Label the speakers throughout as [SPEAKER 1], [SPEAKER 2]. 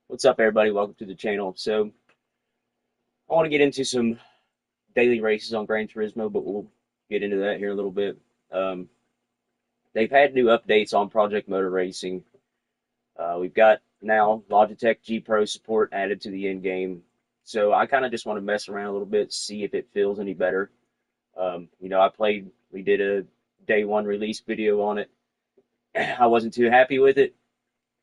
[SPEAKER 1] What's up, everybody? Welcome to the channel. So, I want to get into some daily races on Gran Turismo, but we'll get into that here in a little bit. Um, they've had new updates on Project Motor Racing. We've got now Logitech G Pro support added to the end game. So, I kind of just want to mess around a little bit, see if it feels any better. We did a day one release video on it. I wasn't too happy with it.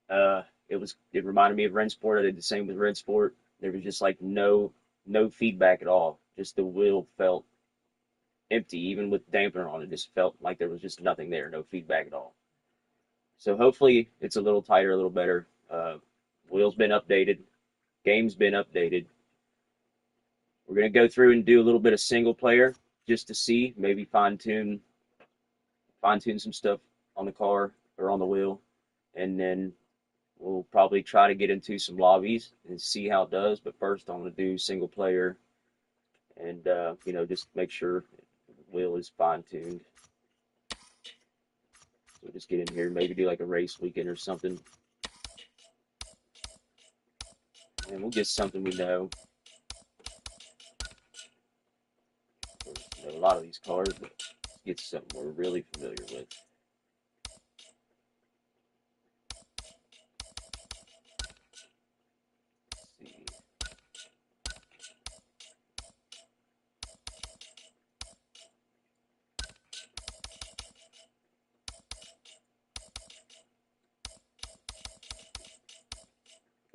[SPEAKER 1] Uh, it reminded me of Rensport. I did the same with Rensport. There was just like no feedback at all. Just the wheel felt empty, even with dampener on it. Just felt like there was just nothing there, no feedback at all. So hopefully it's a little tighter, a little better. Wheel's been updated, game's been updated. We're gonna go through and do a little bit of single player just to see, maybe fine tune some stuff on the car or on the wheel, and then we'll probably try to get into some lobbies and see how it does. But first, I'm going to do single player and, just make sure the wheel is fine tuned. So just get in here, maybe do like a race weekend or something. And we'll get something we know. We know a lot of these cars, but let's get something we're really familiar with.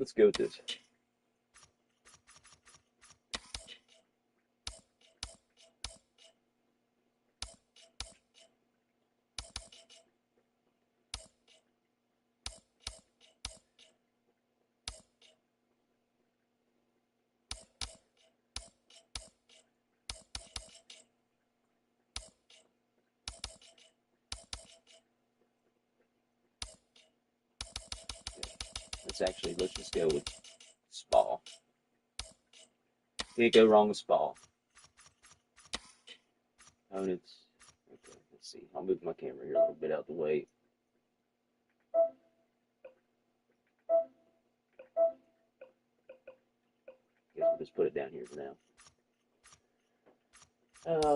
[SPEAKER 1] Let's go with this. Let's just go with Spa. Can't go wrong with Spa. Components. Okay, let's see. I'll move my camera here a little bit out the way. Guess we'll just put it down here for now.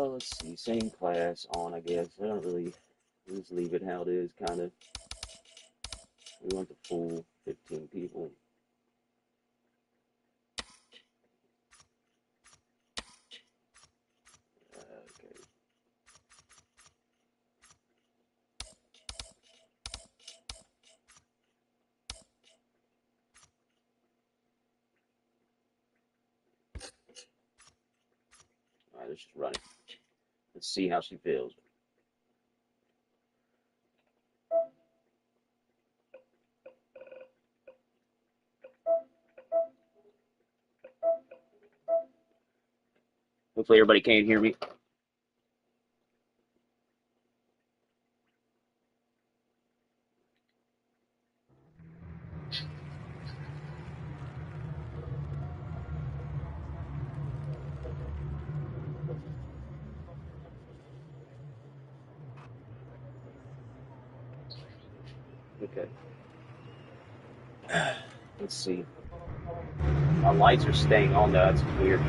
[SPEAKER 1] Let's see. Same class on, I guess. I don't really. We'll just leave it how it is, kind of. We want the full 15 people. Okay. All right, let's just run it. Let's see how she feels. Hopefully everybody can hear me. Okay. Let's see. My lights are staying on though. That's weird.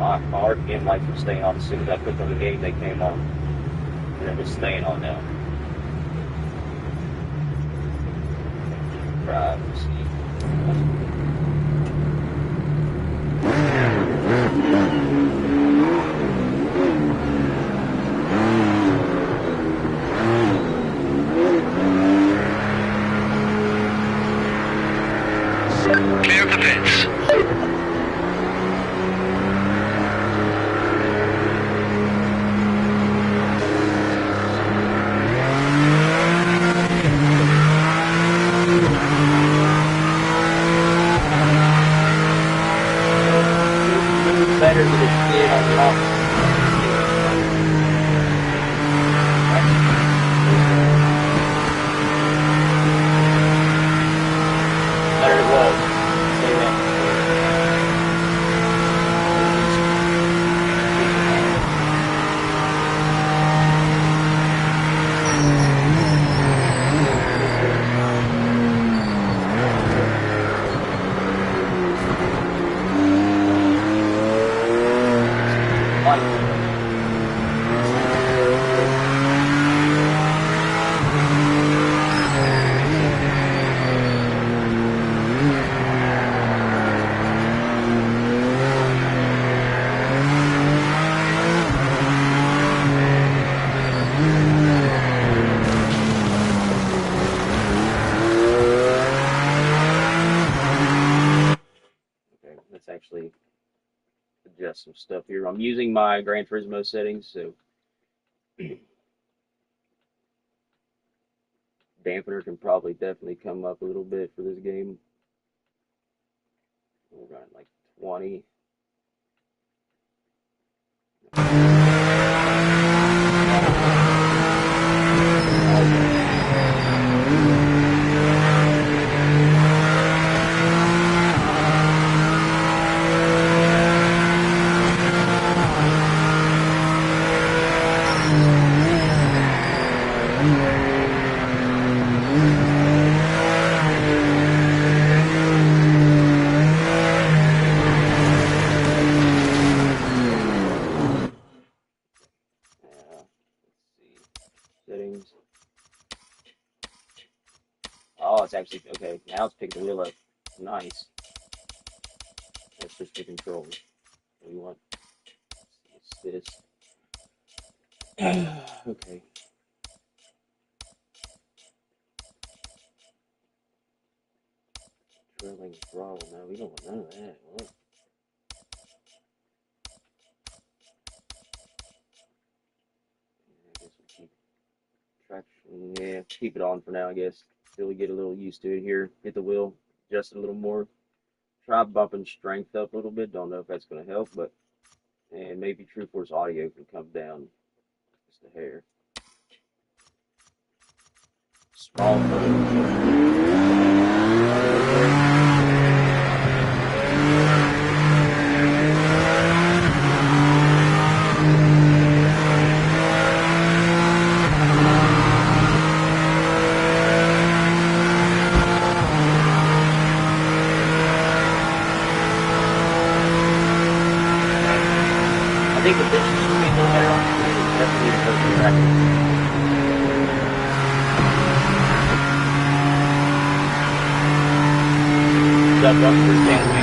[SPEAKER 1] My RPM lights were staying on as soon as I clicked on the game. They came on, and they're just staying on now. Right. Let's see.
[SPEAKER 2] Clear the pits.
[SPEAKER 1] Better than it some stuff here. I'm using my Gran Turismo settings, so dampener can probably definitely come up a little bit for this game. We're running like 20. Settings. Oh, it's actually okay. Now it's picking the wheel up. Nice. Let's switch to controls. What do you want? It's this. Okay. Trailing throttle. No, we don't want none of that. What? I guess we'll keep traction. Yeah, keep it on for now, I guess. Till we get a little used to it here. Hit the wheel just a little more. Try bumping strength up a little bit. Don't know if that's going to help, but and maybe True Force audio can come down just a hair. Small I think the bitch should be a little better on the screen. It's definitely the first record. Up for sandwich.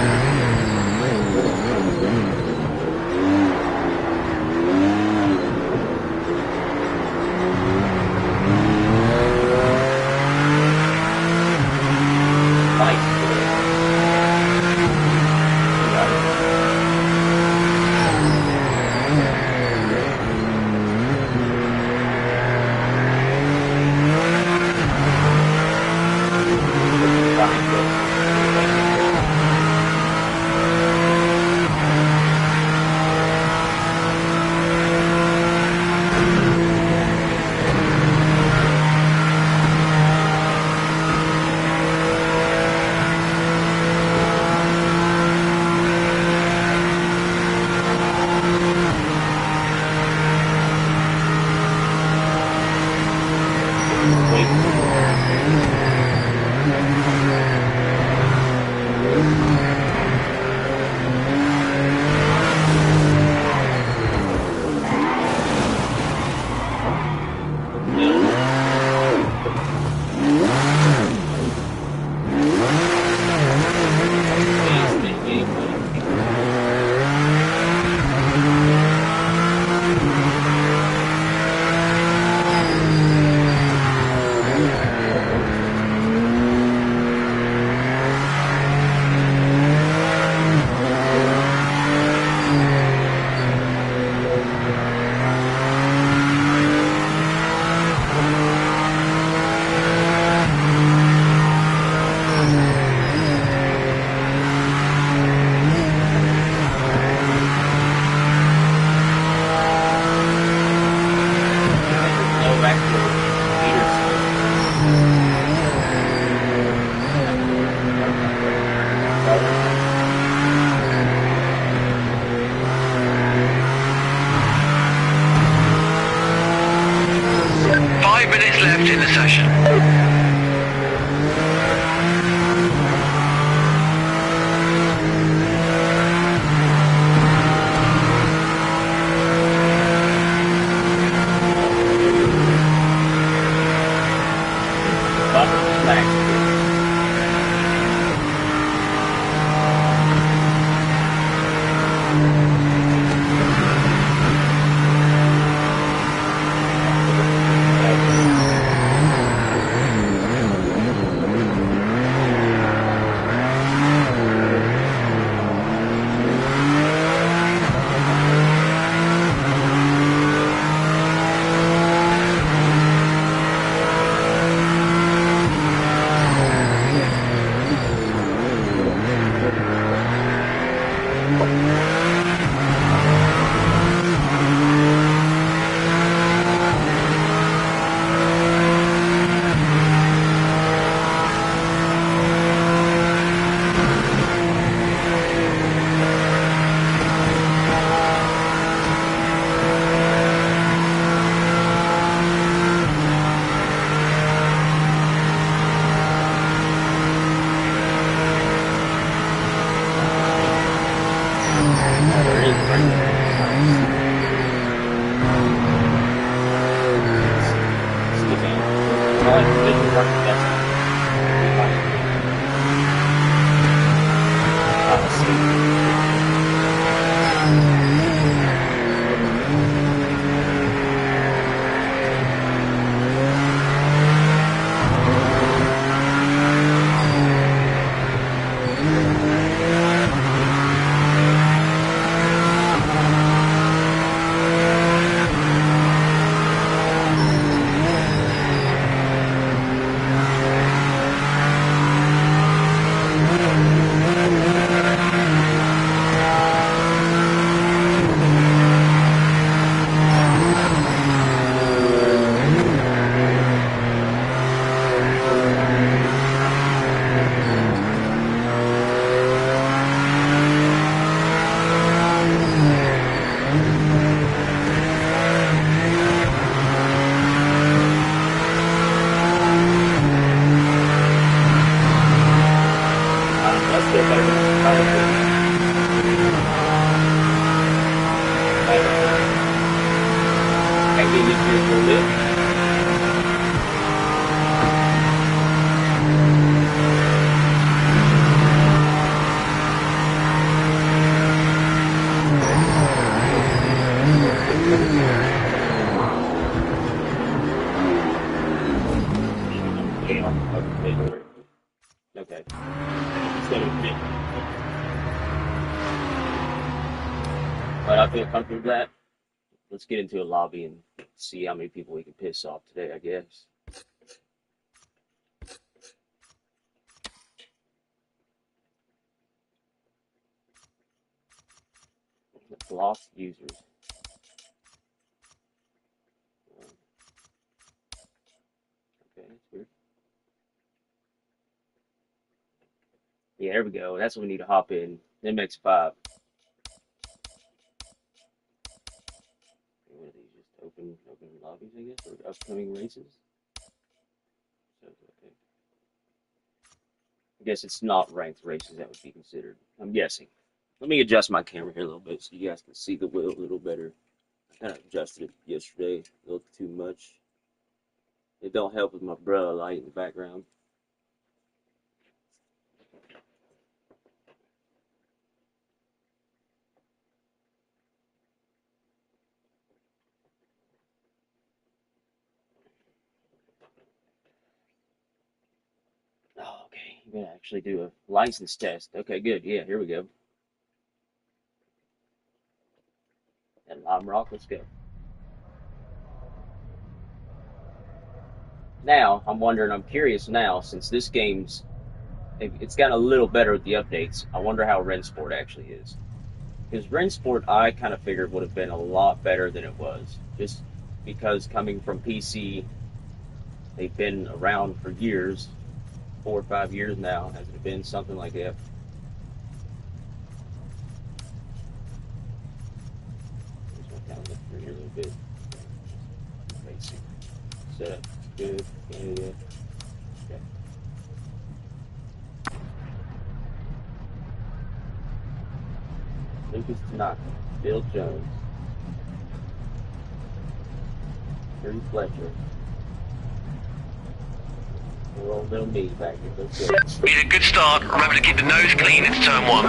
[SPEAKER 2] Left in the session.
[SPEAKER 1] here for a bit. Okay. But I feel comfortable with that. Let's get into a lobby and see how many people we can piss off today, I guess. Block users. Okay, that's weird. Yeah, there we go. That's what we need to hop in. MX5. What are these? Just open lobbies, I guess, or upcoming races. So, okay. I guess it's not ranked races that would be considered. I'm guessing. Let me adjust my camera here a little bit so you guys can see the wheel a little better. I kind of adjusted it yesterday a little too much. It don't help with my umbrella light in the background. Oh, okay. You're gonna actually do a license test. Okay, good. Yeah, here we go. And I'm rock. Let's go. Now, I'm wondering. I'm curious now, since this game's it's gotten a little better with the updates. I wonder how Rensport actually is. Because Rensport, I kind of figured would have been a lot better than it was, just because coming from PC, they've been around for years, 4 or 5 years now. Has it been something like that? Just kind of look through here a little bit. Basic setup, good. Okay. Lucas Tanaka, Bill Jones, Terry Fletcher. We're all little me back here. Let's go.
[SPEAKER 2] Need a good start. Remember to keep the nose clean. It's turn one.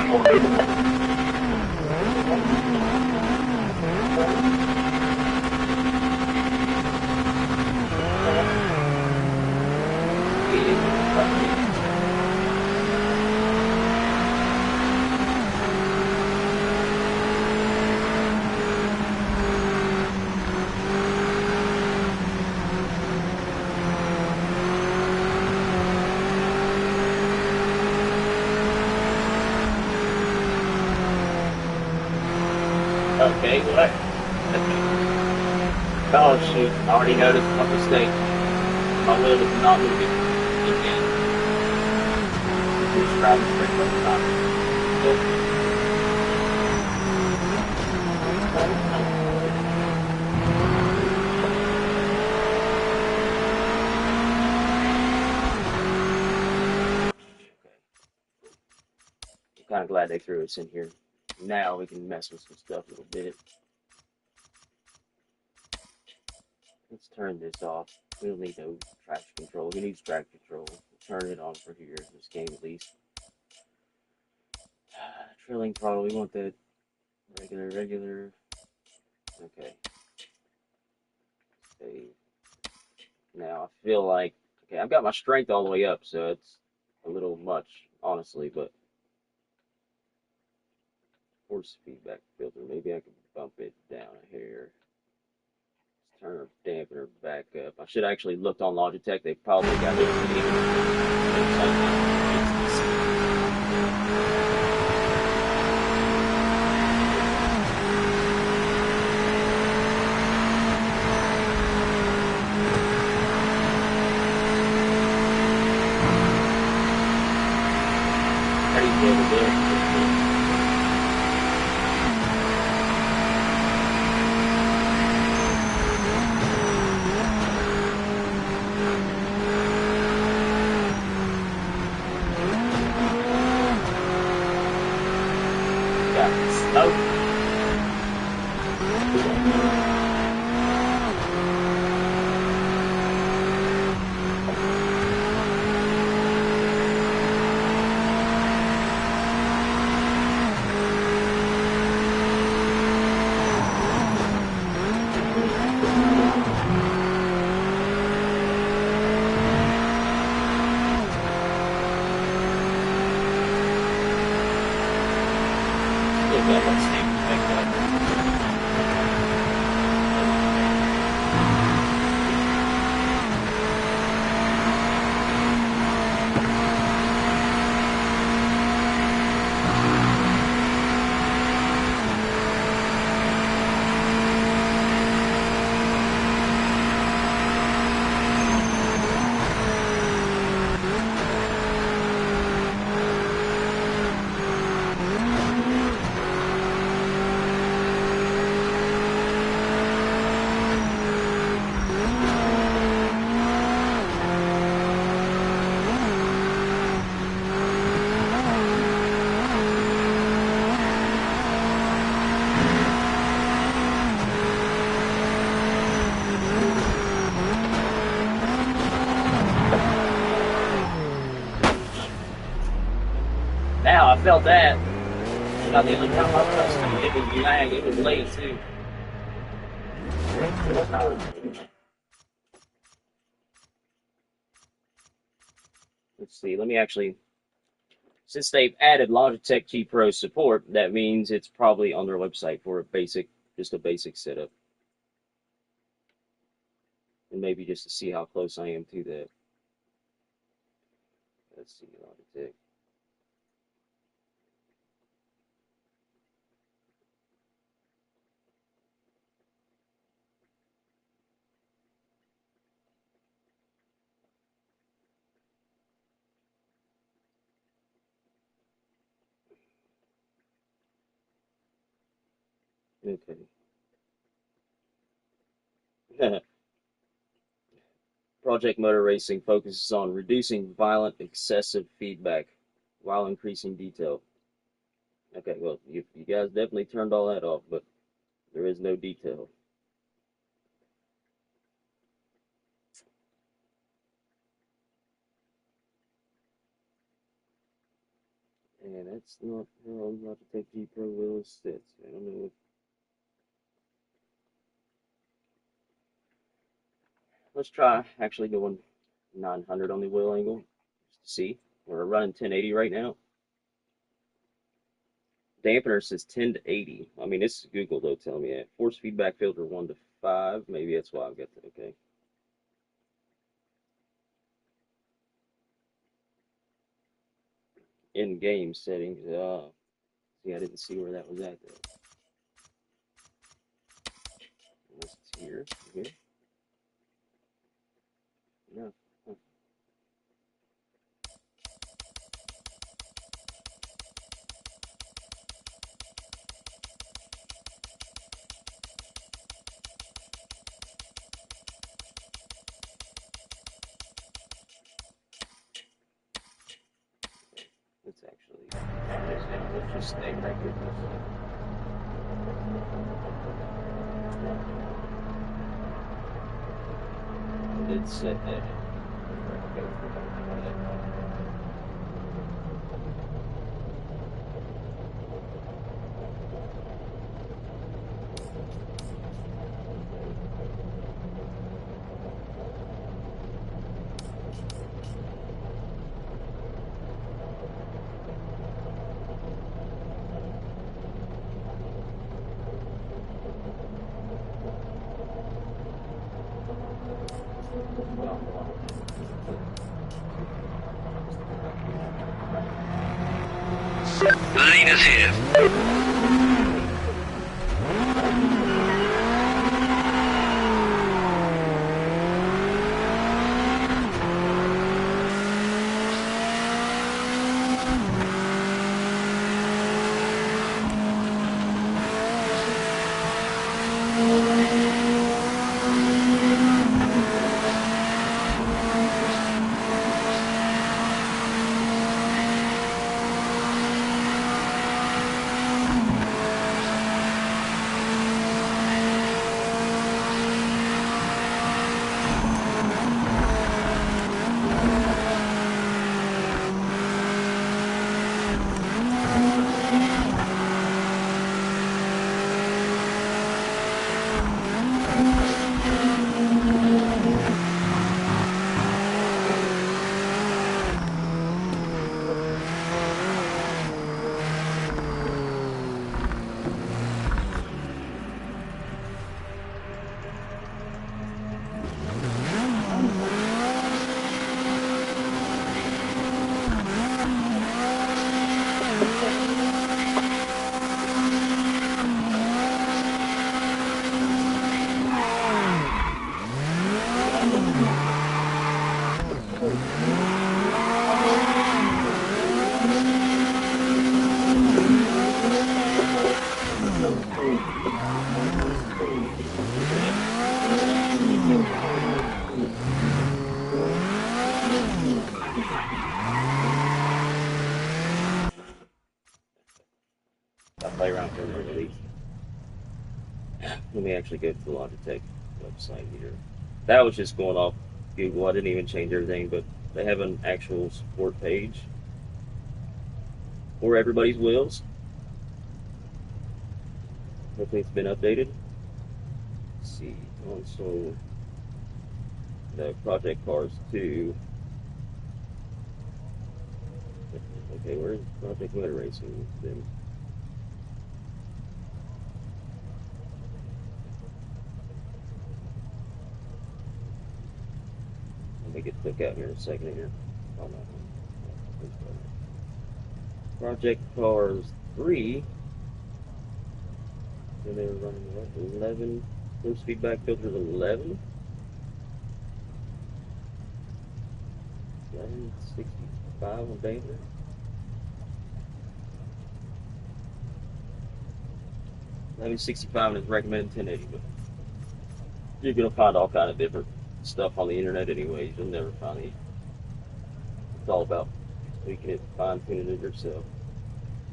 [SPEAKER 1] Okay, what? Oh shoot, I already noticed my mistake. My wheel is not moving again. Just driving straight over the top. I'm kind of glad they threw us in here. Now we can mess with some stuff a little bit. Let's turn this off. We don't need no traction control. Who needs traction control? We'll turn it on for here, this game at least. Trilling throttle, we want that regular. Okay. Save. Now I feel like, okay, I've got my strength all the way up, so it's a little much, honestly, but force feedback filter, maybe I can bump it down here. Let's turn our dampener back up. I should actually looked on Logitech. They probably got it. felt that. About the only time I touched it was lag. It was late too. Let's see. Let me actually. Since they've added Logitech G Pro support, that means it's probably on their website for a basic, just a basic setup, and maybe just to see how close I am to that. Let's see, Logitech. Okay. Project Motor Racing focuses on reducing violent, excessive feedback while increasing detail. Okay, well, you guys definitely turned all that off, but there is no detail. And that's not how I'm about to take G Pro Will sits. I don't know. Let's try actually going 900 on the wheel angle. Just to see. We're running 1080 right now. Dampener says 10 to 80. I mean, this is Google though telling me that. Force feedback filter 1 to 5. Maybe that's why I've got that. Okay. In-game settings. See, I didn't see where that was at though. Unless it's here. Here. No. Huh. Let's actually. Let's just stay right here. I did set that.
[SPEAKER 2] The leader's here.
[SPEAKER 1] I'll play around for the release. Let me actually go to the Logitech website here. That was just going off Google. I didn't even change everything, but they have an actual support page. or everybody's wheels. Hopefully it's been updated. Let's see, console, the Project Cars 2. Okay, where's Project Motor Racing? Then let me get click out here in a second here. Oh, no. Project Cars 3. And they were running what? 11. Those feedback filters 11. 1165 on Danger. 1165 is recommended 1080, but you're gonna find all kind of different stuff on the internet anyways. You'll never find it. It's all about tweaking it, fine tuning it yourself.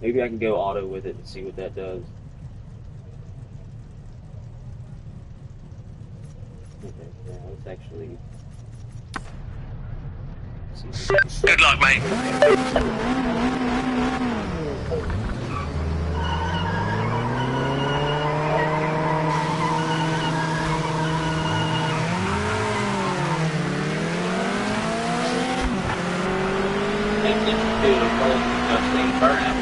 [SPEAKER 1] Maybe I can go auto with it and see what that does. Okay, now let's actually see.
[SPEAKER 2] Good luck, mate.
[SPEAKER 1] Burnout.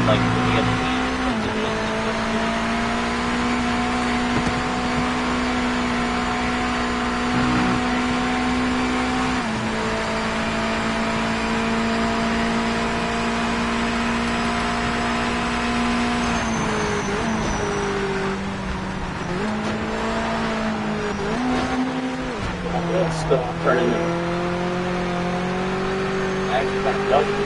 [SPEAKER 1] Like the other stuff turning the actually like double.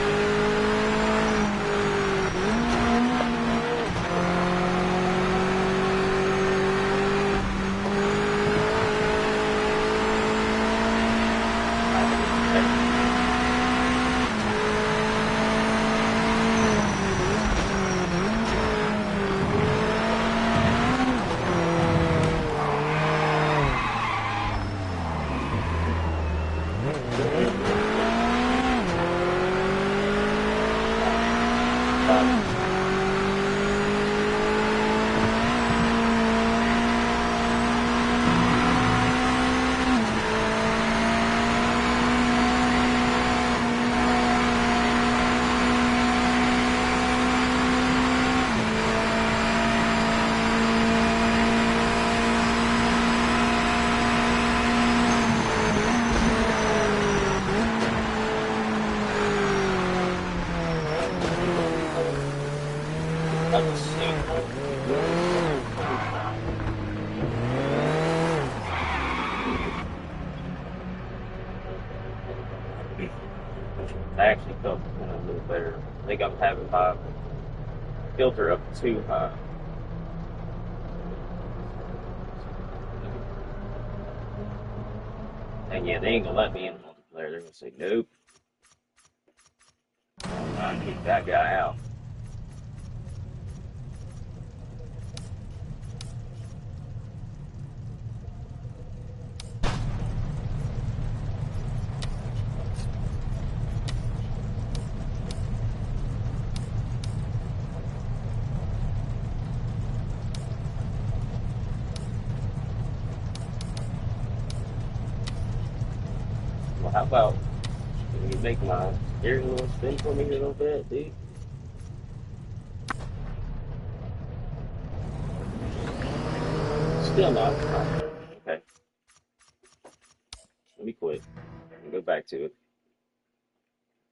[SPEAKER 1] I actually felt a little better. I think I'm having my filter up too high. And yeah, they ain't gonna let me in the multiplayer. They're gonna say nope. I'll kick that guy out. Well, how about you make my steering wheel spin for me a little bit, dude? Still not. Okay. Let me quit and go back to it.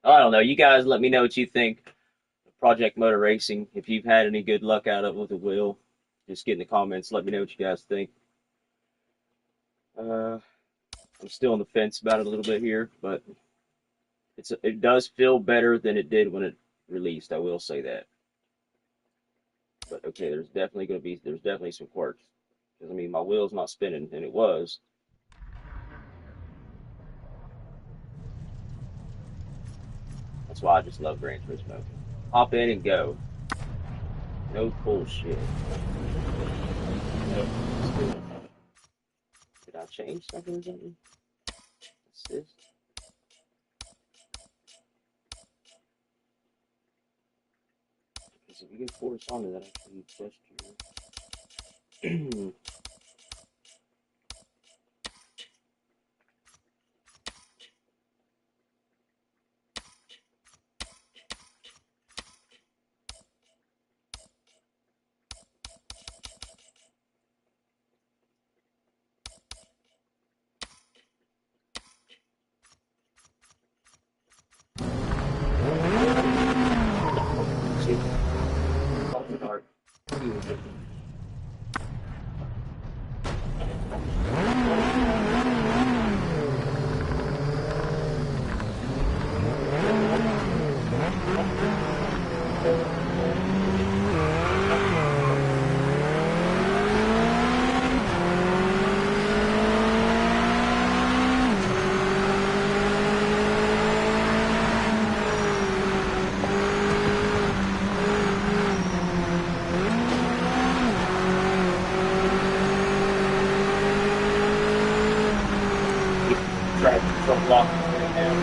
[SPEAKER 1] I don't know. You guys let me know what you think of Project Motor Racing. If you've had any good luck out of it with the wheel, just get in the comments. Let me know what you guys think. Uh, I'm still on the fence about it a little bit here, but it does feel better than it did when it released. I will say that. But okay, there's definitely some quirks. Because I mean, my wheel's not spinning, and it was. That's why I just love Gran Turismo. Hop in and go. No bullshit. No. Did I change something or something? Assist. Because if you can force onto that, actually gesture. See? Off the dark. Try to front lock right now.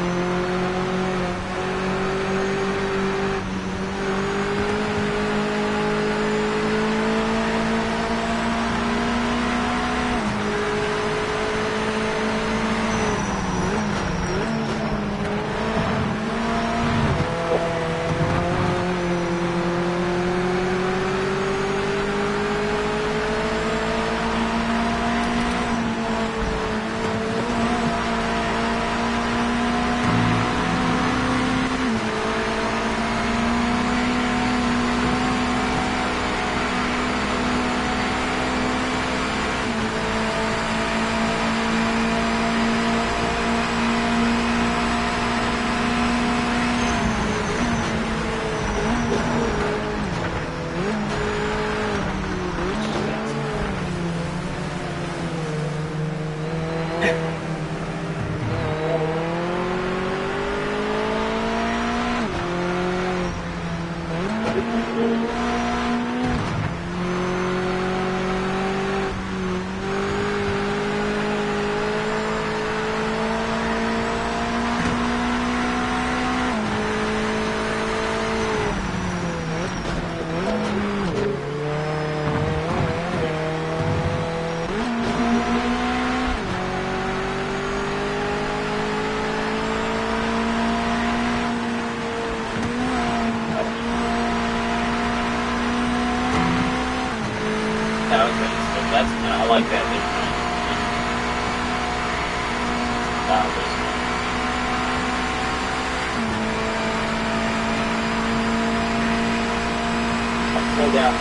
[SPEAKER 1] Okay, so that's I like that. Slow down.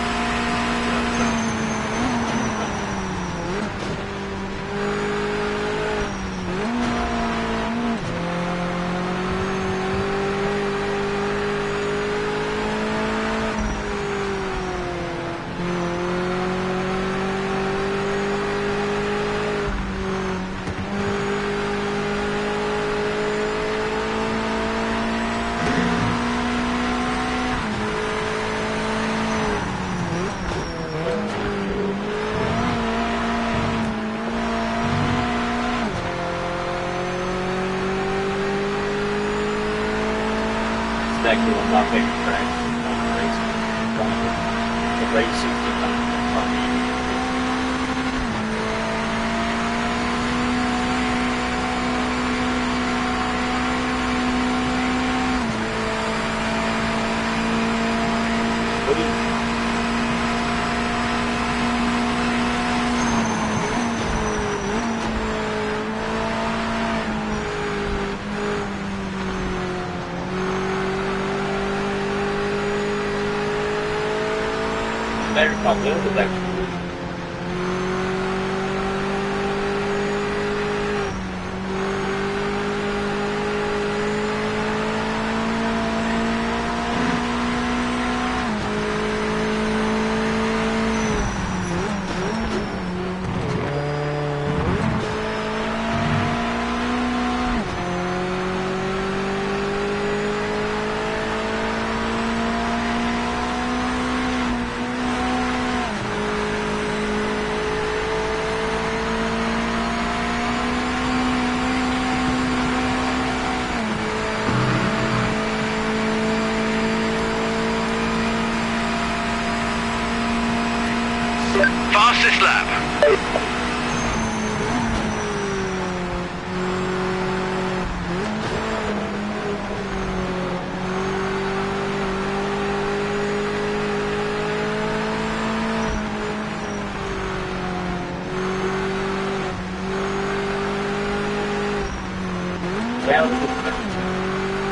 [SPEAKER 1] It's actually one of my favorite tracks. The racing. What do you Oh, yeah, it's actually
[SPEAKER 2] Fastest lap.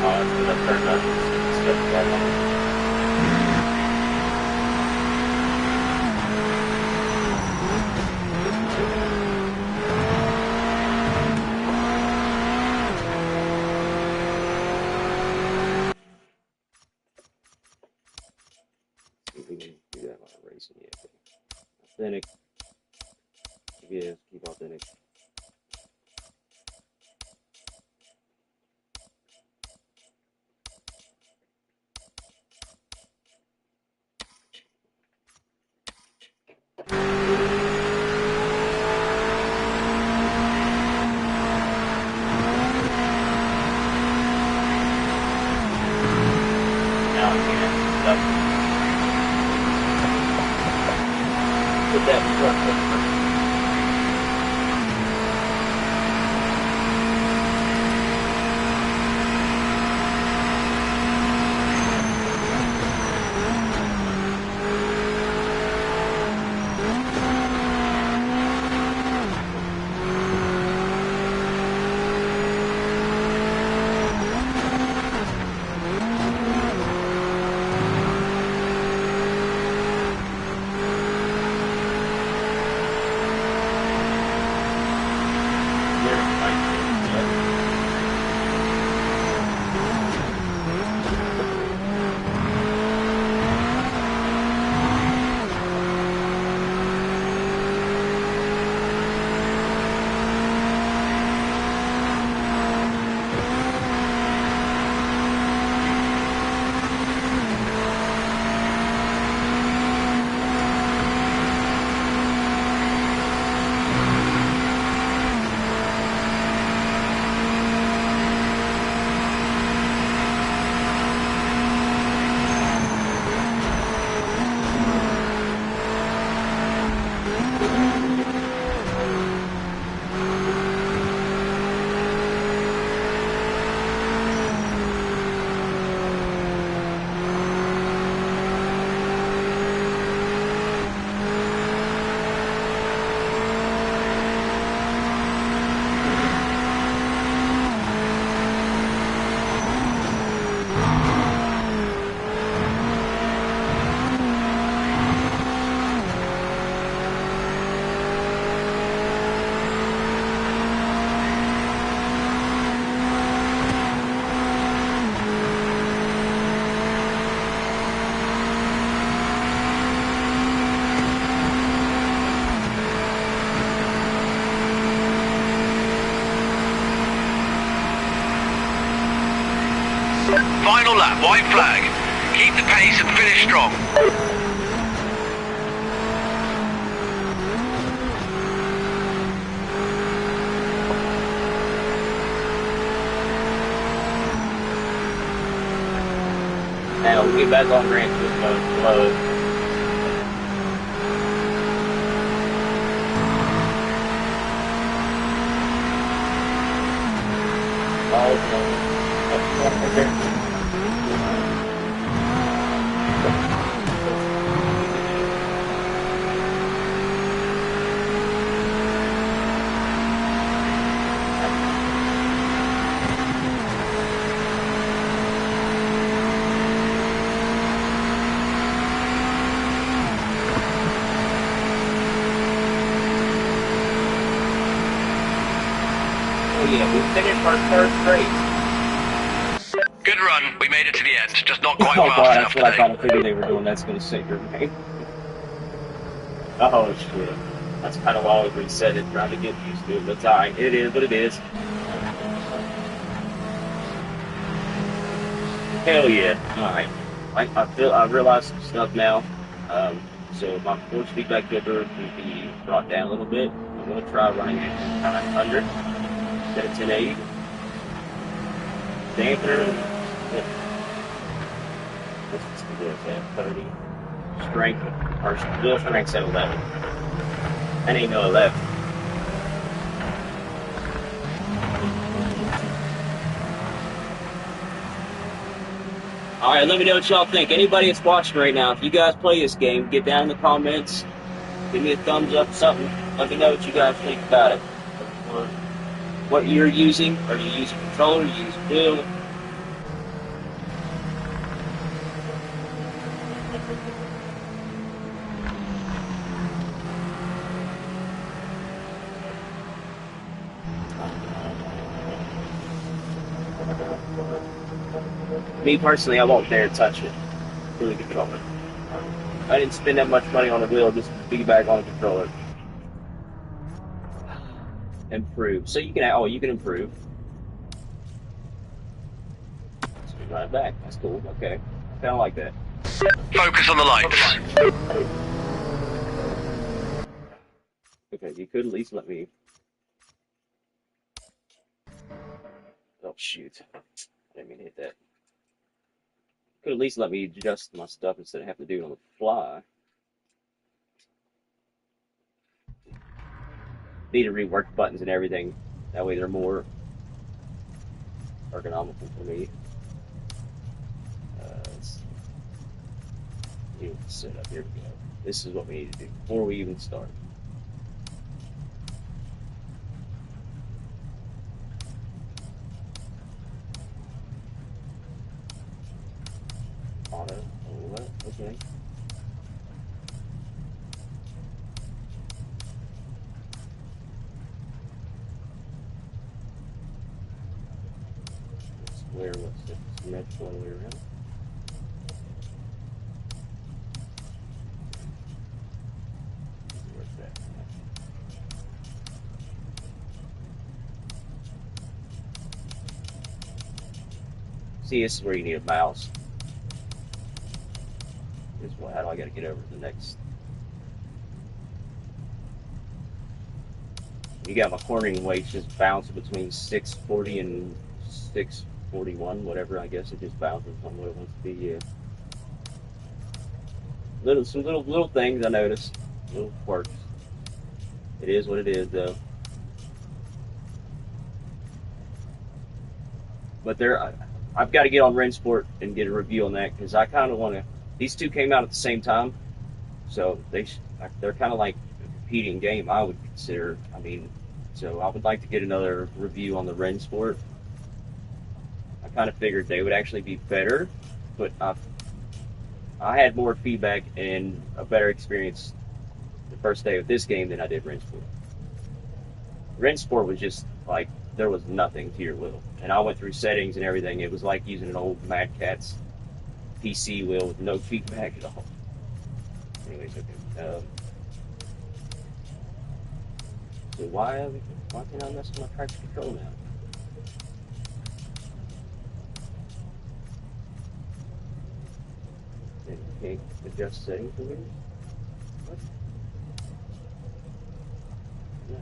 [SPEAKER 1] yeah, it's gonna turn on. Step back on. See if we can do that while racing. Yeah, authentic. Yeah, keep authentic. Now I can't stop. Put that front.
[SPEAKER 2] Final lap, white flag. Keep the pace and finish strong.
[SPEAKER 1] Now we'll get back on Grant Swift mode. Slow. yeah, we finished our first race.
[SPEAKER 2] Good run. We made it to the end, just not quite
[SPEAKER 1] Oh
[SPEAKER 2] fast
[SPEAKER 1] god,
[SPEAKER 2] enough
[SPEAKER 1] that's what I
[SPEAKER 2] today.
[SPEAKER 1] kind of figured they were doing. That's gonna sink her name. Oh shit. That's kind of why we reset it, trying to get used to it. But it's alright. It is what it is. Hell yeah. Alright. I realize some stuff now. So my force feedback filter can be brought down a little bit. I'm gonna try running it at 900 instead of 1080. Dampener. Let's do this at 30. Strength, or wheel strength's at 11. That ain't no 11. Alright, let me know what y'all think. Anybody that's watching right now, if you guys play this game, get down in the comments, give me a thumbs up, something. Let me know what you guys think about it. Or what you're using. Are you using controller? Are you using wheel? Me personally, I won't dare touch it. Really controller. I didn't spend that much money on a wheel, just feedback on a controller. Improve. So you can, oh, you can improve. Let's run it back. That's cool. Okay. I kind of like that.
[SPEAKER 2] Focus on the lights.
[SPEAKER 1] Okay, you could at least let me. Oh shoot! I didn't mean to hit that. Could at least let me adjust my stuff instead of having to do it on the fly. Need to rework buttons and everything. That way they're more ergonomical for me. Let's set up. Here we go. This is what we need to do before we even start. Auto. Oh, okay. Square, what's it? Symmetrical all the way around. Where's that? See, this is where you need a mouse. This is what, how do I got to get over to the next? You got my cornering weights just bouncing between 640 and 641, whatever. I guess it just bounces on what it wants to be. Yeah. Some little things I noticed, little quirks. It is what it is, though. But I've got to get on Rensport and get a review on that because I kind of want to. These two came out at the same time, so they're kind of like a competing game. I would consider. I mean, so I would like to get another review on the Rensport. I kind of figured they would actually be better, but I had more feedback and a better experience the first day of this game than I did Rensport. Rensport was just like there was nothing to your wheel, and I went through settings and everything. It was like using an old Mad Catz PC wheel with no feedback at all. Anyways, okay. So why can I mess with my traction control now? Can't adjust settings for me? What? No.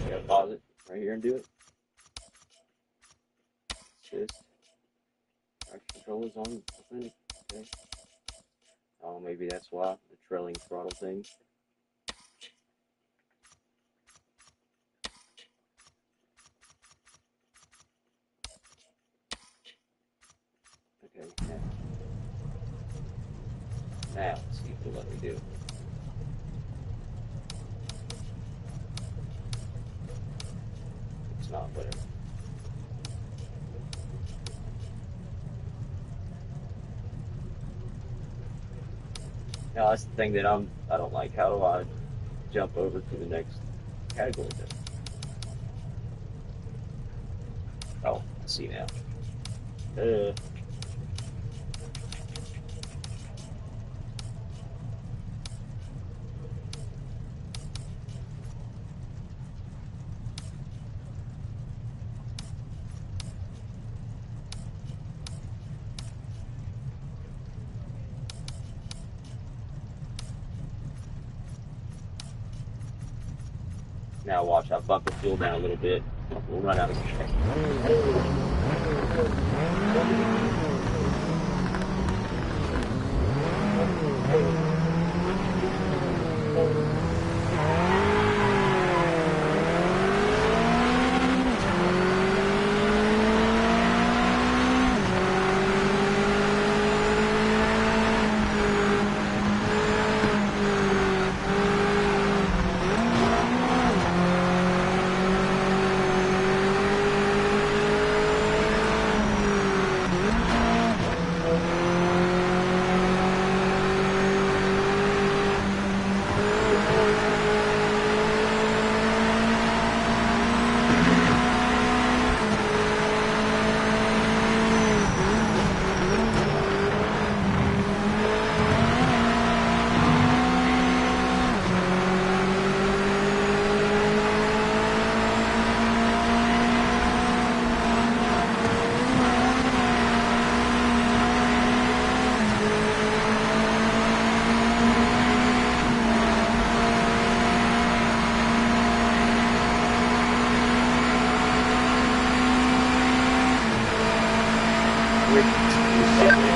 [SPEAKER 1] I gotta pause it right here and do it. Just traction control is on. Okay. Oh, maybe that's why the trailing throttle thing. Okay. Now let's see if it'll let me do it. It's not, whatever. Now that's the thing that I don't like. How do I jump over to the next category then? Oh, I see now. Now watch, I'll bump the fuel down a little bit. We'll run out of space.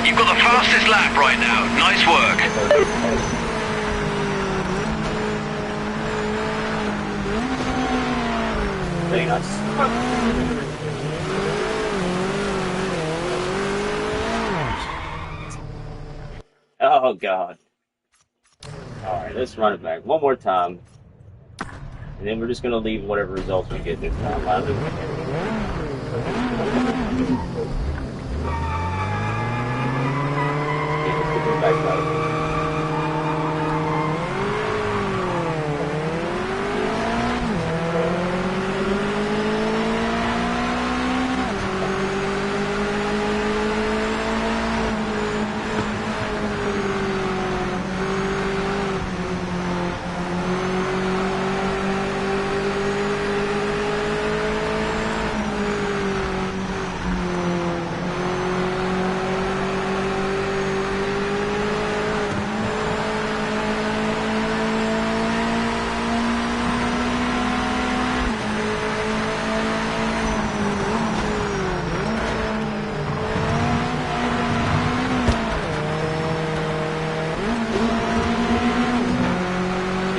[SPEAKER 2] You've got the fastest lap right now. Nice work.
[SPEAKER 1] Very nice. Oh, God. Alright, let's run it back one more time. And then we're just going to leave whatever results we get this time. Back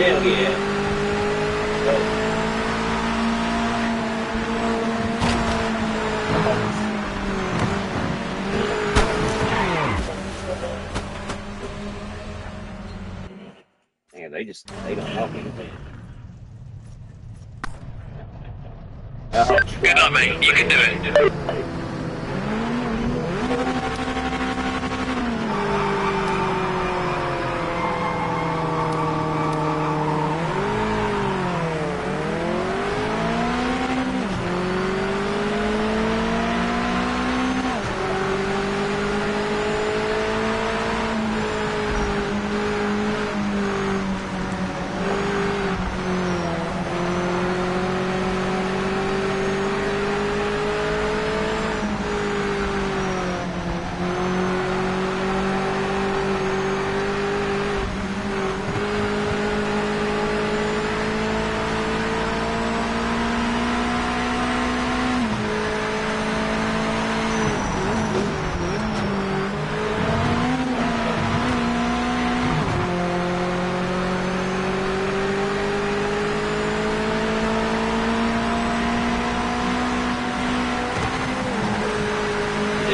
[SPEAKER 1] Hell yeah. Man, they don't help anything.
[SPEAKER 2] Good luck, mate. You can do it.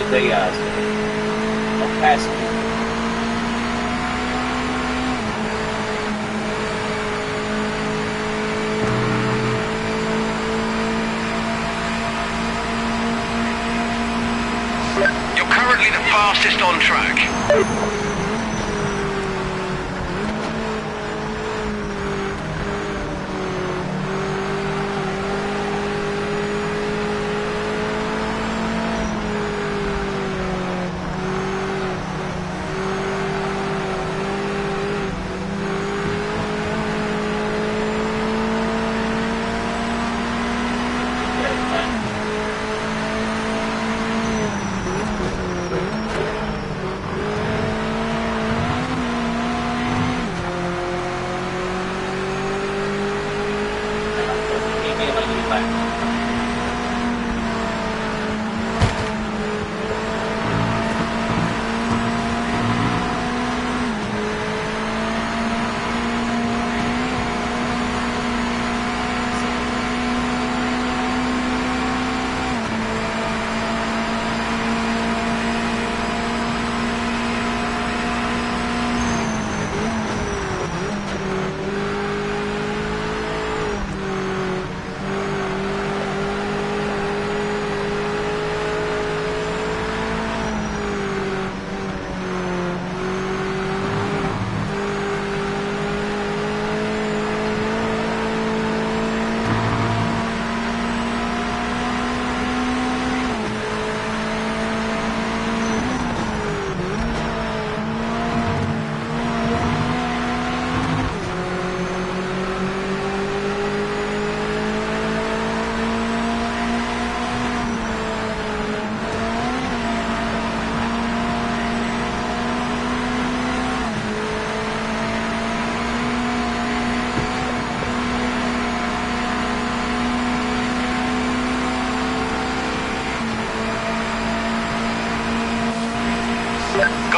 [SPEAKER 1] They I'll pass you.
[SPEAKER 2] You're currently the fastest on track.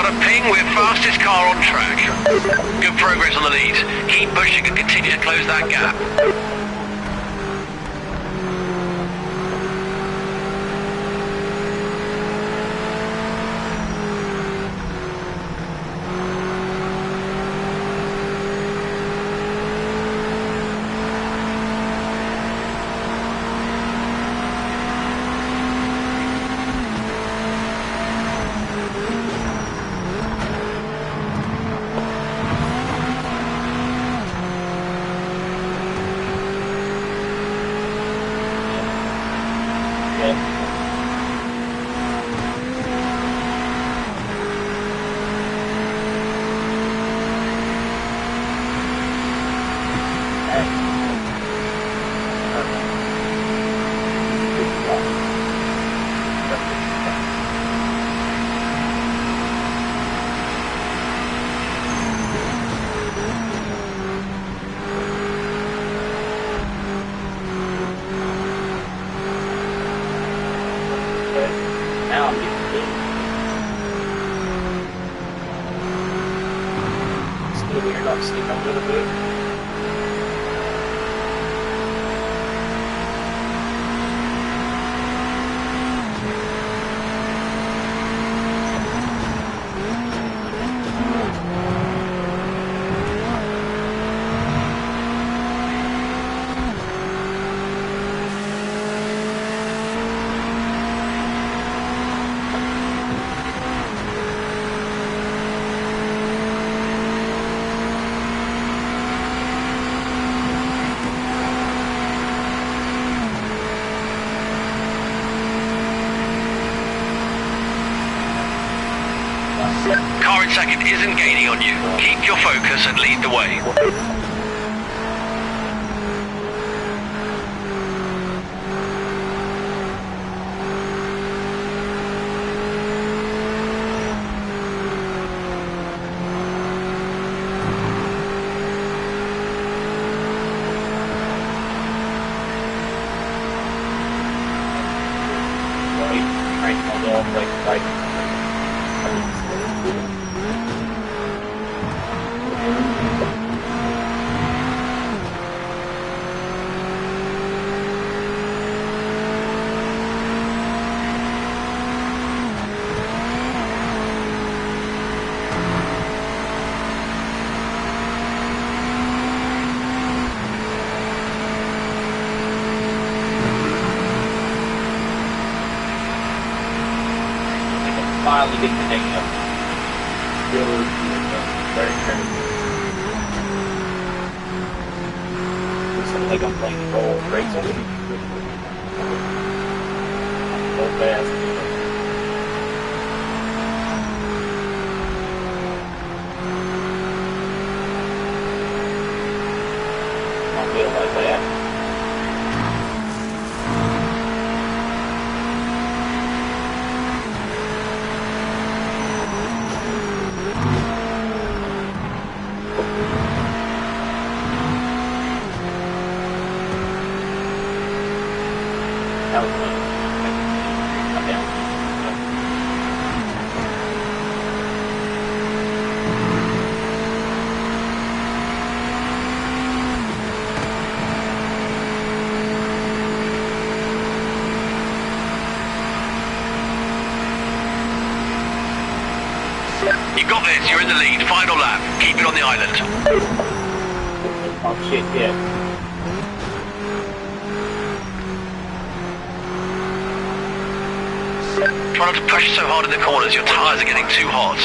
[SPEAKER 2] got a ping with fastest car on track. Good progress on the lead. Keep pushing and continue to close that gap.
[SPEAKER 1] Now I'm getting good. Still weird, I'll sleep a little bit.
[SPEAKER 2] Car in second isn't gaining on you. Keep your focus and lead the way.
[SPEAKER 1] Finally getting the hang of it. Very crazy. Looks like I'm playing roll racing. So fast. I feel like that. That was fun. Come down.
[SPEAKER 2] You got this, you're in the lead. Final lap. Keep it on the island.
[SPEAKER 1] Oh shit, yeah.
[SPEAKER 2] Try not to push so hard in the corners, your tyres are getting too hot.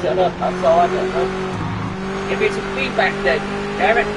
[SPEAKER 1] Shut up, that's all I got. Give me some feedback then, damn it.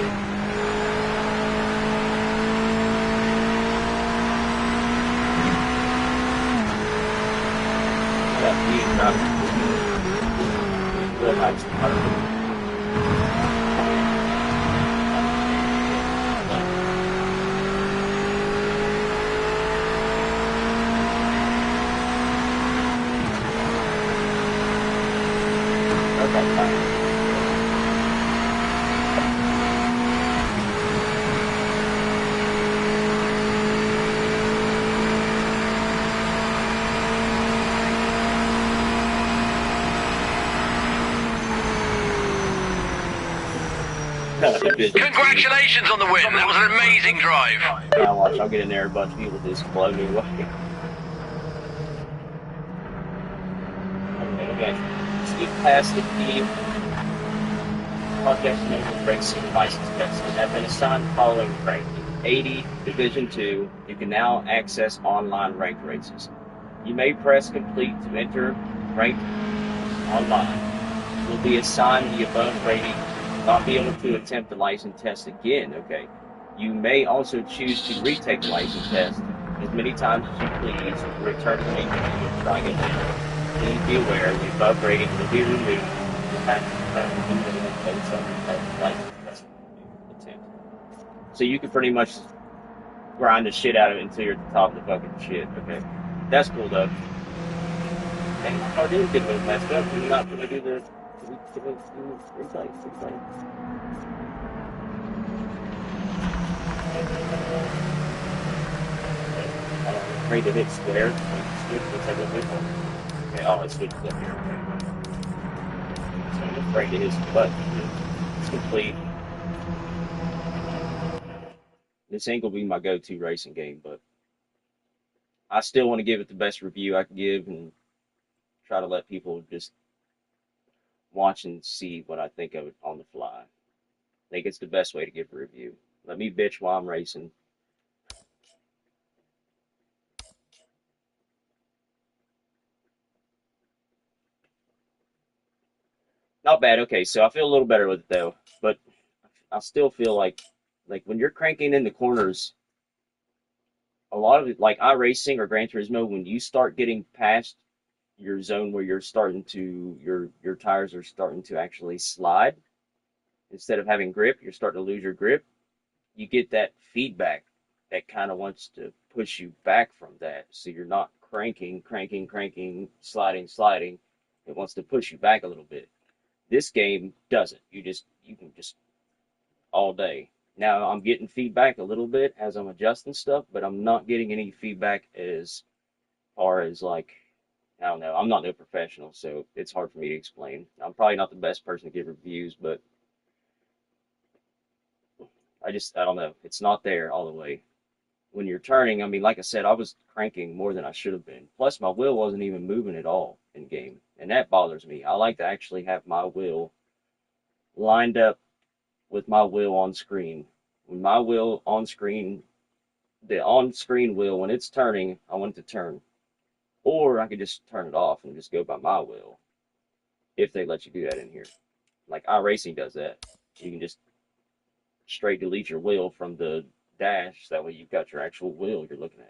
[SPEAKER 1] Division 2.
[SPEAKER 2] Congratulations on the win. That was an amazing drive.
[SPEAKER 1] Now watch, I'll get in there, a bunch of people just blow me away. Okay. Skip past the key. Project Naval Racing license tests have been assigned following ranking 80 Division 2. You can now access online ranked races. You may press complete to enter ranked online. You will be assigned the above rating, not be able to attempt the license test again. Okay. You may also choose to retake the license test as many times as you please. Return to main menu and try again. Please be aware the above rating will be removed. So you can pretty much grind the shit out of it until you're at the top of the fucking shit. Okay. That's cool though. Dang, my car did get a little messed up. We're not gonna do the replay. I'm afraid to hit square. Let's have a bit more. Okay, oh, it's switched up here. Okay. So I'm afraid to hit the button. It's complete. This ain't gonna be my go-to racing game, but I still want to give it the best review I can give and try to let people just watch and see what I think of it on the fly. I think it's the best way to give a review. Let me bitch while I'm racing. Not bad. Okay, so I feel a little better with it though, but I still feel like when you're cranking in the corners, a lot of it, like iRacing or Gran Turismo, when you start getting past your zone where you're starting to your tires are starting to actually slide instead of having grip, you're starting to lose your grip. You get that feedback that kind of wants to push you back from that, so you're not cranking, sliding. It wants to push you back a little bit. This game doesn't. You can just all day. Now I'm getting feedback a little bit as I'm adjusting stuff, but I'm not getting any feedback as far as like I don't know. I'm not no professional, so it's hard for me to explain. I'm probably not the best person to give reviews, but I don't know. It's not there all the way. When you're turning, I mean, like I said, I was cranking more than I should have been. Plus, my wheel wasn't even moving at all in game, and that bothers me. I like to actually have my wheel lined up with my wheel on screen. When my wheel on screen, the on-screen wheel, when it's turning, I want it to turn. Or I could just turn it off and just go by my wheel, if they let you do that in here. Like iRacing does that. You can just straight delete your wheel from the dash. So that way you've got your actual wheel you're looking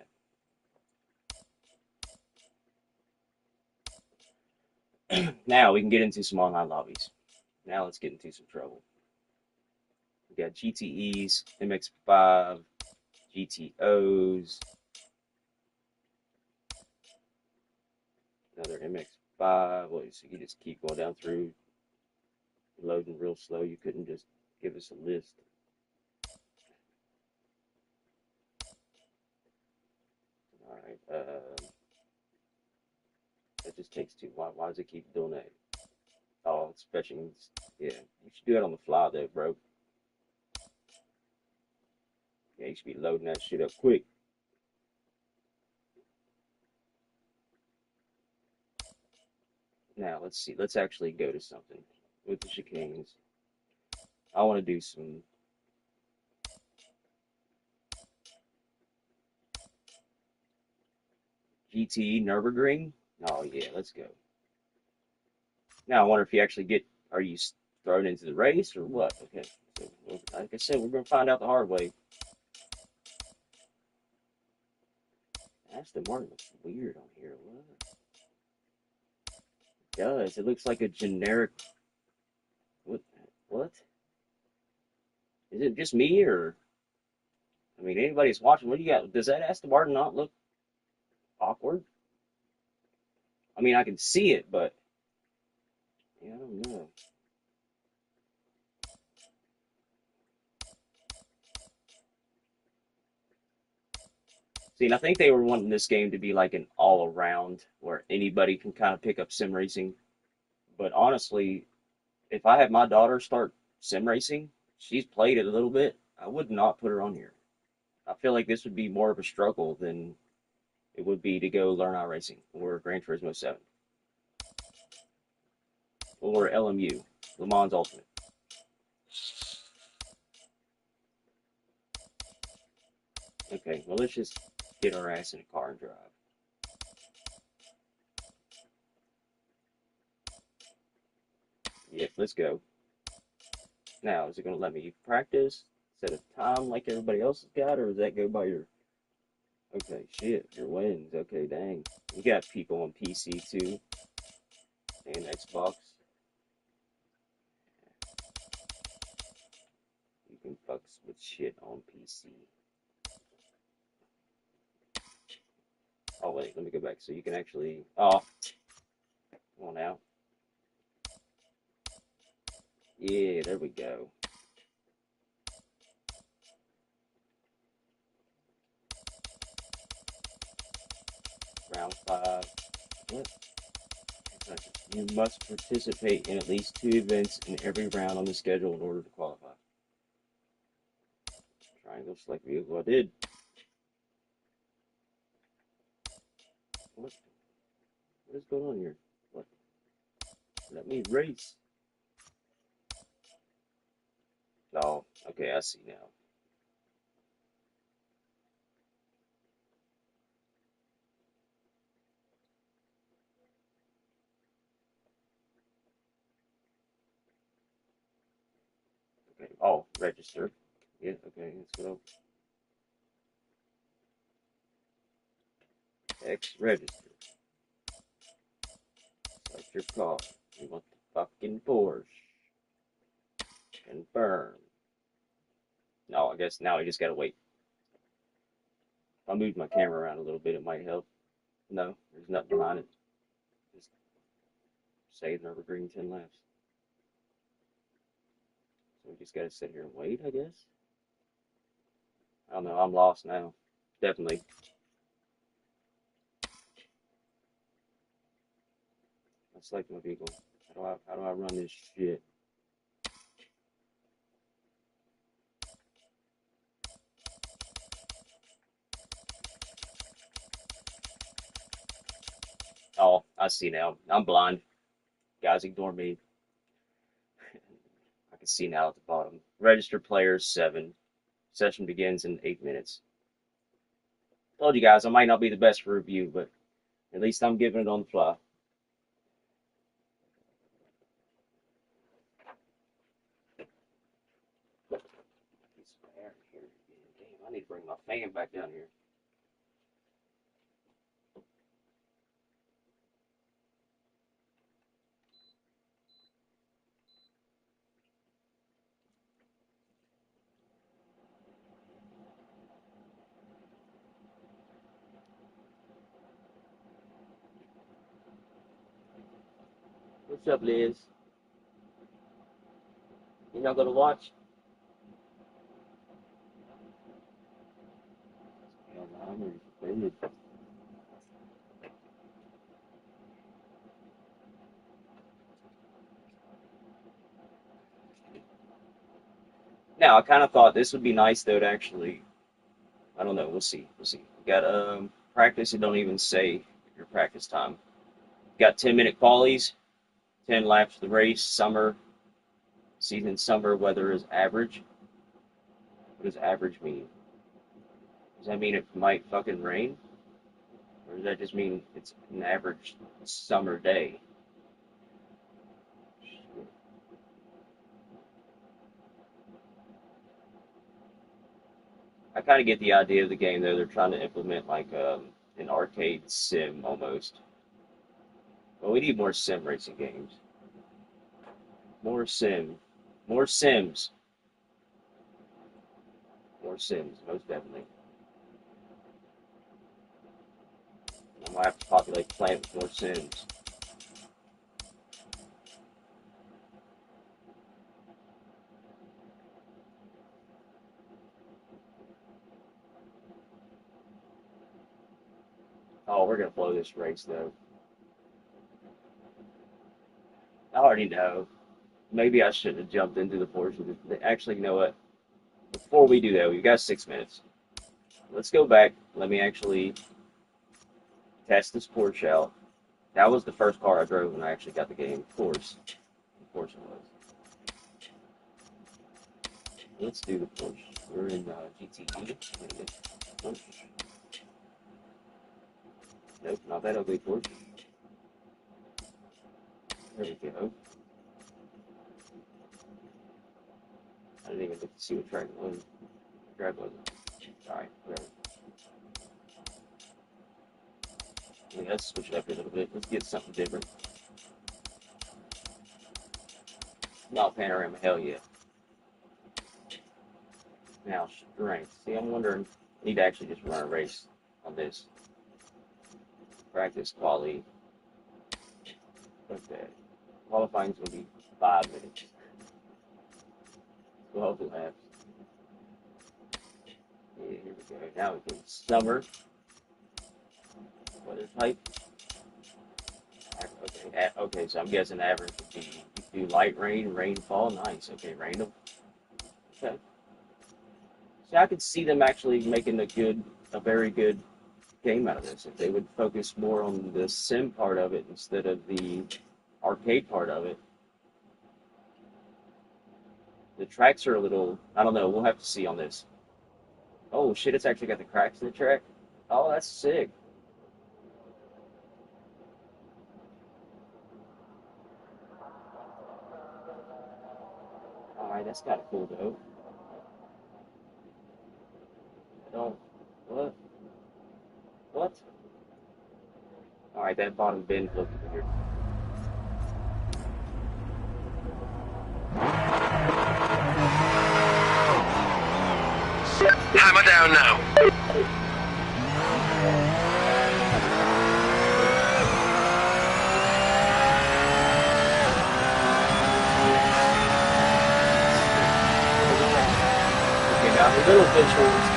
[SPEAKER 1] at. Now we can get into some online lobbies. Now let's get into some trouble. We got GTEs, MX5, GTOs, another MX5. Well, so you just keep going down through, loading real slow. You couldn't just give us a list. All right. That just takes too long. Why does it keep doing that? Oh, it's fetching. Yeah, you should do it on the fly though, bro. Yeah, you should be loading that shit up quick. Now, let's see. Let's actually go to something with the chicanes. I want to do some GT Nürburgring. Oh, yeah, let's go. Now, I wonder if you actually get, are you thrown into the race or what? Okay, so like I said, we're going to find out the hard way. Aston Martin looks weird on here. What? It does. It looks like a generic. What? What? Is it just me or? I mean, anybody's watching. What do you got? Does that Aston Martin not look awkward? I mean, I can see it, but yeah, I don't know. See, and I think they were wanting this game to be like an all around where anybody can kind of pick up sim racing. But honestly, if I have my daughter start sim racing, she's played it a little bit. I would not put her on here. I feel like this would be more of a struggle than it would be to go learn iRacing or Gran Turismo 7 or LMU, Le Mans Ultimate. Okay, well, let's just get our ass in a car and drive. Yep, let's go. Now, is it going to let me practice, set a time like everybody else has got, or does that go by your... Okay, shit, your wins. Okay, dang. We got people on PC too, and Xbox. You can fuck with shit on PC. Oh, wait, let me go back so you can actually... Oh, come on now. Yeah, there we go. Round 5. What? You must participate in at least 2 events in every round on the schedule in order to qualify. Triangle select vehicle. I did. What? What is going on here? What? Let me race. Oh, okay, I see now. Okay. Oh, register. Yeah, okay, let's go. X register. Select your car. You want the fucking Porsche. Confirm. No, I guess now I just gotta wait. If I move my camera around a little bit, it might help. No, there's nothing behind it. Just save Nürburgring 10 laps. So we just gotta sit here and wait, I guess. I don't know, I'm lost now. Definitely. I select my vehicle. How do I run this shit? Oh, I see now. I'm blind. Guys, ignore me. I can see now at the bottom. Register players 7. Session begins in 8 minutes. Told you guys I might not be the best for review, but at least I'm giving it on the fly. Damn, I need to bring my fan back down here. What's up, Liz? You not gonna watch? Hell no, I'm ready. Now, I kind of thought this would be nice though to actually. I don't know. We'll see. We'll see. We got practice. It don't even say your practice time. Got 10-minute qualies, 10 laps of the race. Summer season. Summer weather is average. What does average mean? Does that mean it might fucking rain, or does that just mean it's an average summer day? I kind of get the idea of the game though. They're trying to implement like an arcade sim almost. Well, we need more sim racing games. More sim. More Sims. More Sims, most definitely. I might have to populate the planet with more Sims. Oh, we're gonna blow this race though. I already know. maybe I should have jumped into the portion. Actually, you know what? Before we do that, we've got 6 minutes. Let's go back. Let me actually test this Porsche out. That was the first car I drove when I actually got the game. Of course it was. Let's do the Porsche. We're in GTE. Nope, not that ugly Porsche. There we go. I didn't even get to see what track it was. Drag wasn't. Alright, whatever. Yeah, let's switch it up a little bit. Let's get something different. Not panorama, hell yeah. Now, strength. See, I'm wondering, I need to actually just run a race on this. Practice quality. Okay. Qualifying's going to be 5 minutes. 12 laps. Yeah, here we go. Now we go summer. Weather type. Okay, okay, so I'm guessing average would be you do light rain, rainfall. Nice. Okay, random. Okay. So I could see them actually making a very good game out of this. If they would focus more on the sim part of it instead of the arcade part of it. The tracks are a little, I don't know, we'll have to see on this. Oh shit, it's actually got the cracks in the track. Oh, that's sick. Alright, that's kind of cool though. Don't, what? What? Alright, that bottom bin looked weird.
[SPEAKER 2] Hammer down now.
[SPEAKER 1] Okay, now the little visuals.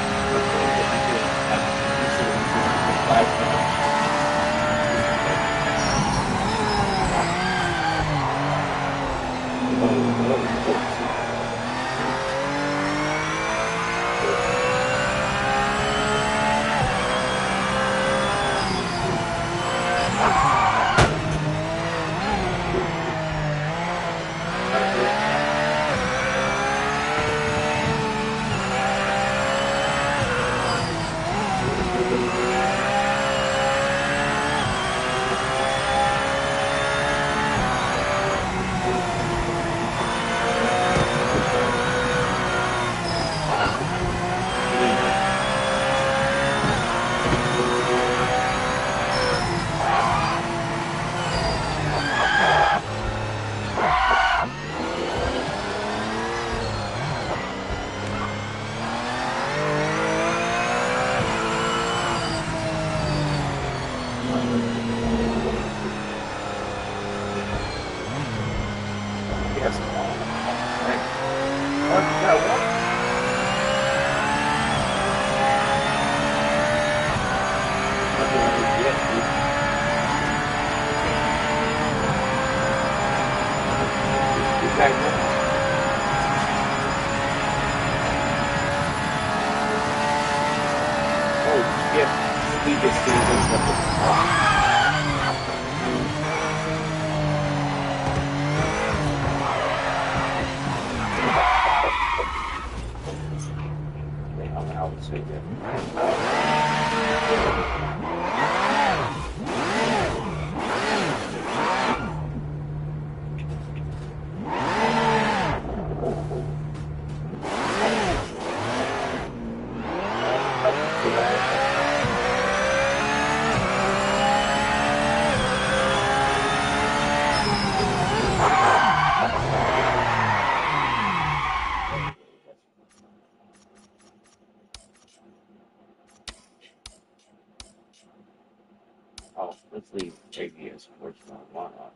[SPEAKER 1] Oh, let's leave ABS. What's not? Why not?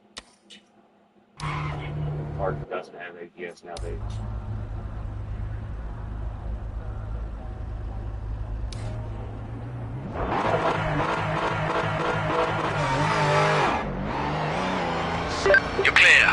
[SPEAKER 1] Car doesn't have ABS nowadays.
[SPEAKER 2] You're clear.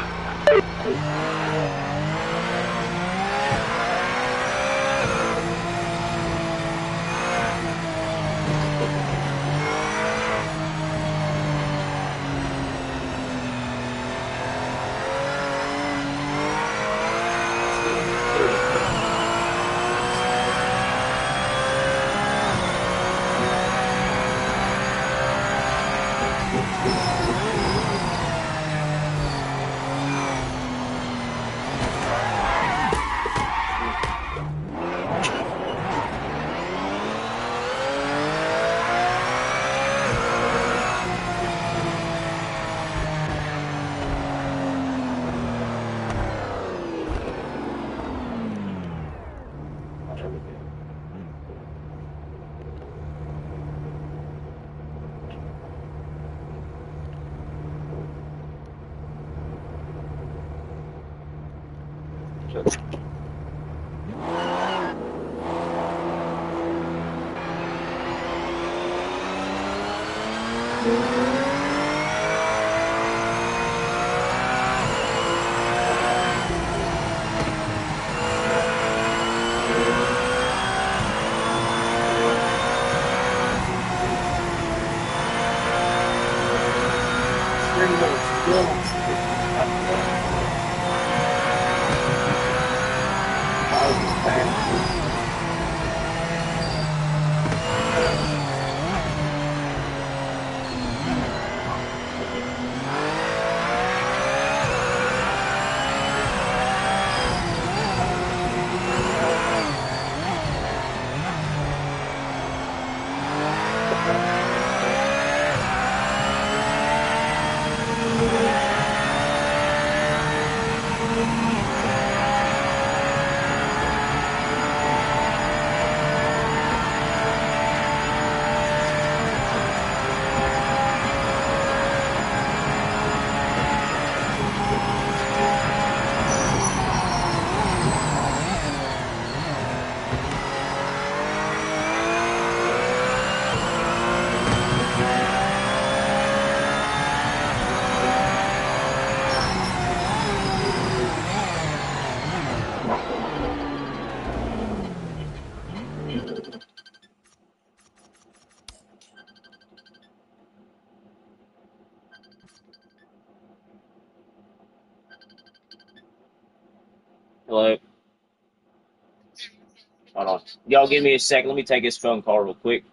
[SPEAKER 1] Hello. Hold on. Y'all give me a second. Let me take this phone call real quick.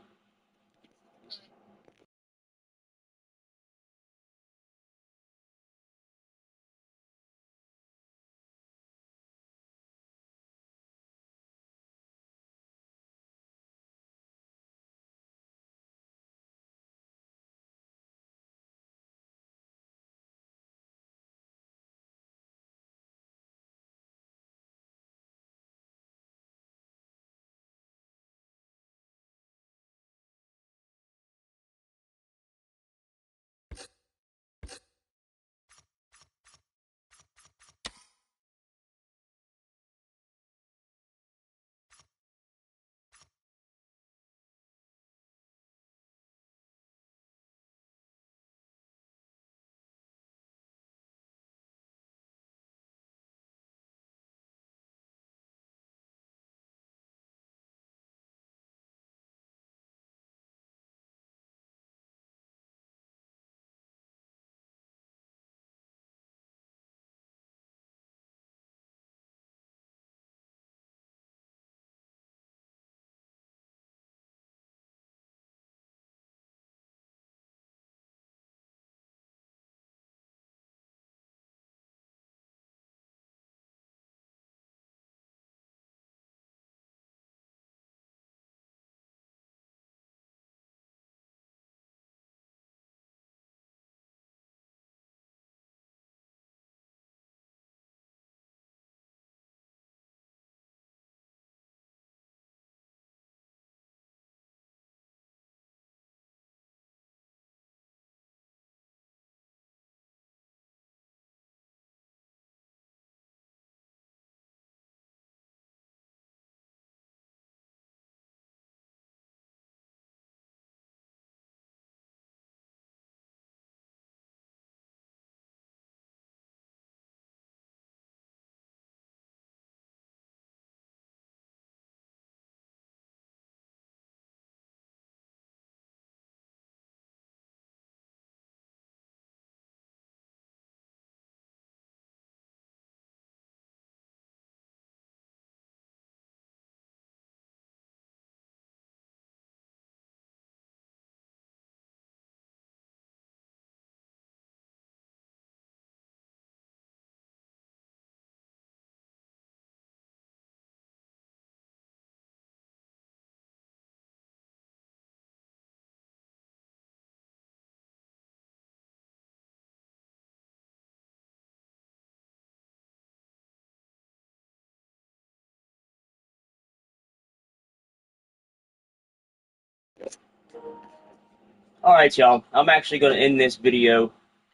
[SPEAKER 1] All right, y'all. I'm actually going to end this video.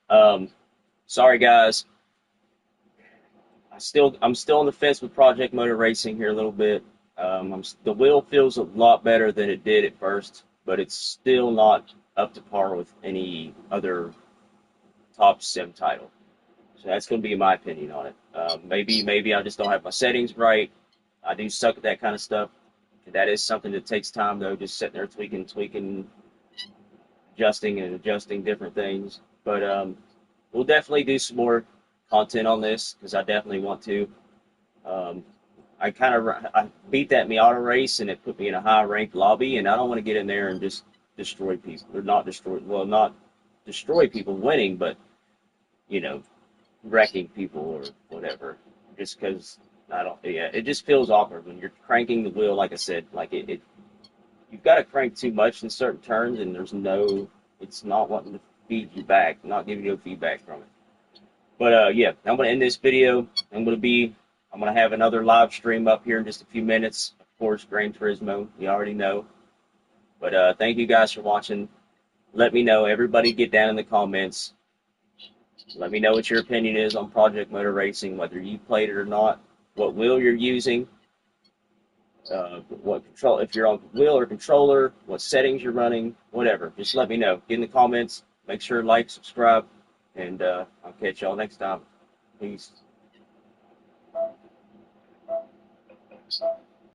[SPEAKER 1] Um, sorry, guys. I'm still on the fence with Project Motor Racing here a little bit. The wheel feels a lot better than it did at first, but it's still not up to par with any other top sim title. So that's going to be my opinion on it. Maybe I just don't have my settings right. I do suck at that kind of stuff. That is something that takes time though, just sitting there tweaking, adjusting different things. But we'll definitely do some more content on this because I definitely want to. Um, I beat that Miata race and it put me in a high ranked lobby, and I don't want to get in there and just destroy people or not destroy people winning, but you know, wrecking people or whatever. Just because I don't, yeah, it just feels awkward when you're cranking the wheel. Like I said, like it you've got to crank too much in certain turns, and it's not wanting to feed you back, not giving you feedback from it. But yeah, I'm gonna end this video. I'm gonna have another live stream up here in just a few minutes. Of course, Gran Turismo, you already know. But thank you guys for watching. Let me know. Everybody, get down in the comments. Let me know what your opinion is on Project Motor Racing, whether you played it or not, what wheel you're using, what control, if you're on wheel or controller, what settings you're running, whatever. Just let me know. Get in the comments. Make sure to like, subscribe, and I'll catch y'all next time. Peace.